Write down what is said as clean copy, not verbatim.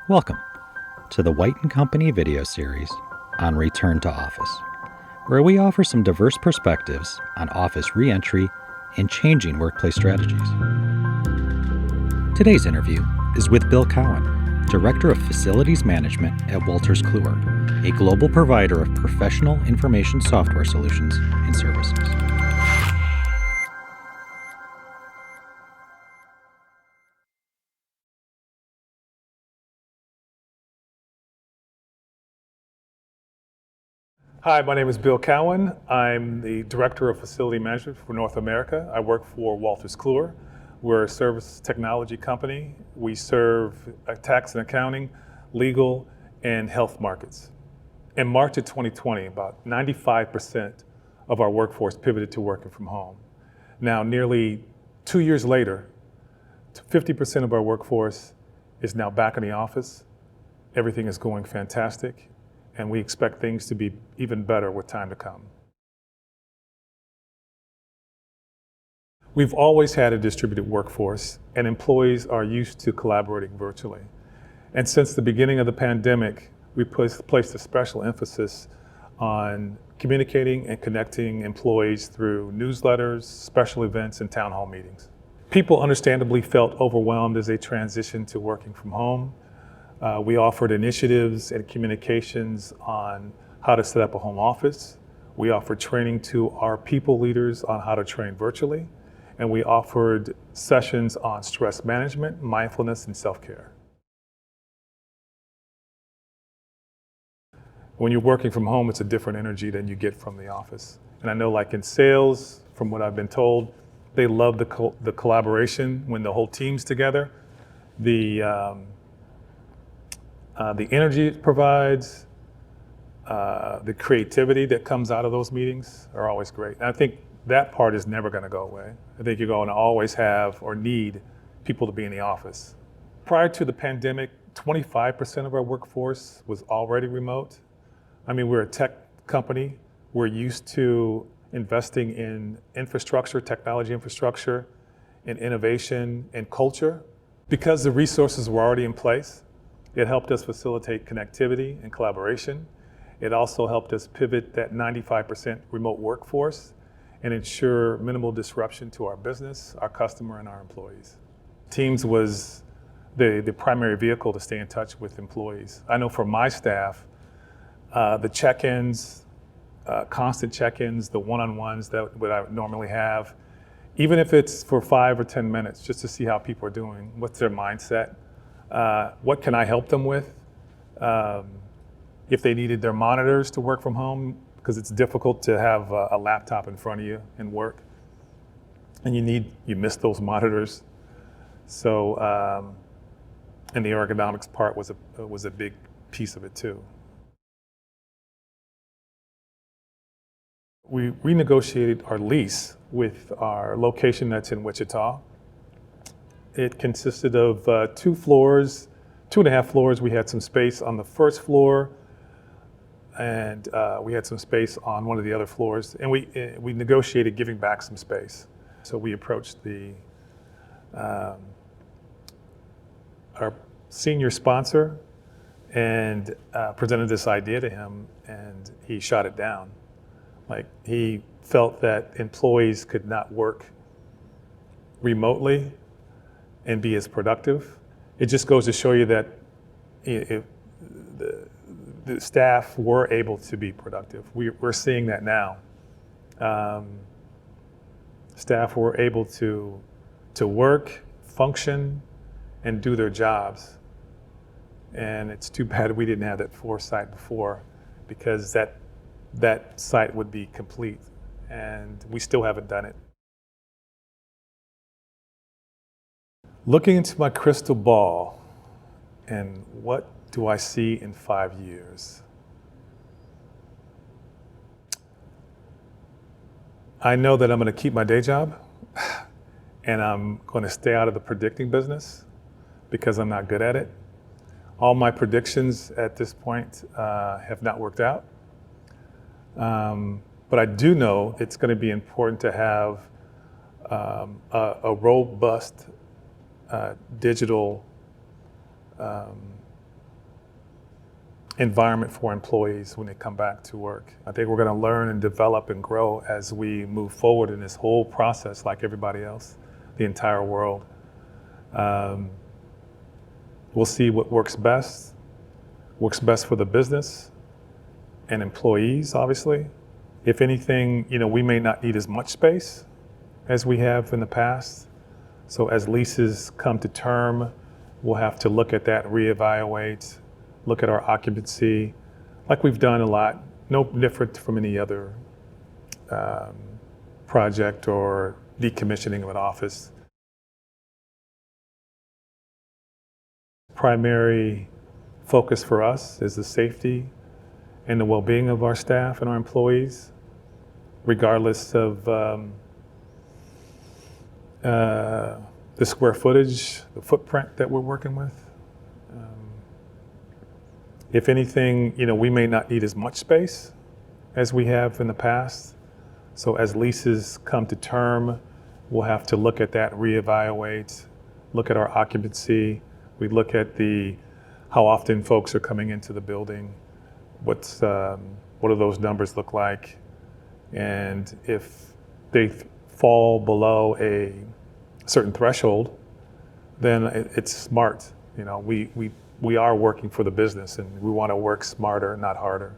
Welcome to the White & Company video series on Return to Office, where we offer some diverse perspectives on office re-entry and changing workplace strategies. Today's interview is with Bill Cowan, Director of Facilities Management at Wolters Kluwer, a global provider of professional information software solutions and services. Hi, my name is Bill Cowan. I'm the Director of Facility Management for North America. I work for Wolters Kluwer. We're a service technology company. We serve tax and accounting, legal, and health markets. In March of 2020, about 95% of our workforce pivoted to working from home. Now, nearly 2 years later, 50% of our workforce is now back in the office. Everything is going fantastic, and we expect things to be even better with time to come. We've always had a distributed workforce, and employees are used to collaborating virtually. And since the beginning of the pandemic, we placed a special emphasis on communicating and connecting employees through newsletters, special events, and town hall meetings. People understandably felt overwhelmed as they transitioned to working from home. We offered initiatives and communications on how to set up a home office. We offered training to our people leaders on how to train virtually. And we offered sessions on stress management, mindfulness, and self-care. When you're working from home, it's a different energy than you get from the office. And I know, like in sales, from what I've been told, they love the collaboration when the whole team's together. The energy it provides, the creativity that comes out of those meetings are always great. And I think that part is never going to go away. I think you're going to always have or need people to be in the office. Prior to the pandemic, 25% of our workforce was already remote. I mean, we're a tech company. We're used to investing in infrastructure, technology infrastructure, and innovation and culture. Because the resources were already in place, it helped us facilitate connectivity and collaboration. It also helped us pivot that 95% remote workforce and ensure minimal disruption to our business, our customer, and our employees. Teams was the primary vehicle to stay in touch with employees. I know for my staff, the check-ins, constant check-ins, the one-on-ones that I would normally have, even if it's for 5 or 10 minutes, just to see how people are doing, what's their mindset, what can I help them with? If they needed their monitors to work from home, because it's difficult to have a laptop in front of you and work, and you miss those monitors. So, and the ergonomics part was a big piece of it too. We renegotiated our lease with our location that's in Wichita. It consisted of 2 floors, 2.5 floors. We had some space on the first floor, and we had some space on one of the other floors, and we negotiated giving back some space. So we approached our senior sponsor and presented this idea to him, and he shot it down. Like, he felt that employees could not work remotely and be as productive. It just goes to show you that the staff were able to be productive. We're seeing that now. Staff were able to work, function, and do their jobs. And it's too bad we didn't have that foresight before, because that site would be complete, and we still haven't done it. Looking into my crystal ball, and what do I see in 5 years? I know that I'm going to keep my day job, and I'm going to stay out of the predicting business because I'm not good at it. All my predictions at this point have not worked out. But I do know it's going to be important to have a robust digital environment for employees when they come back to work. I think we're going to learn and develop and grow as we move forward in this whole process, like everybody else, the entire world. We'll see what works best for the business and employees, obviously. If anything, we may not need as much space as we have in the past. So as leases come to term, we'll have to look at that, reevaluate, look at our occupancy, like we've done a lot, no different from any other project or decommissioning of an office. Primary focus for us is the safety and the well-being of our staff and our employees, regardless of the square footage, the footprint that we're working with. If anything, we may not need as much space as we have in the past. So as leases come to term, we'll have to look at that, reevaluate, look at our occupancy. We look at how often folks are coming into the building, what do those numbers look like, and if they fall below a certain threshold, then it's smart. We are working for the business, and we want to work smarter, not harder.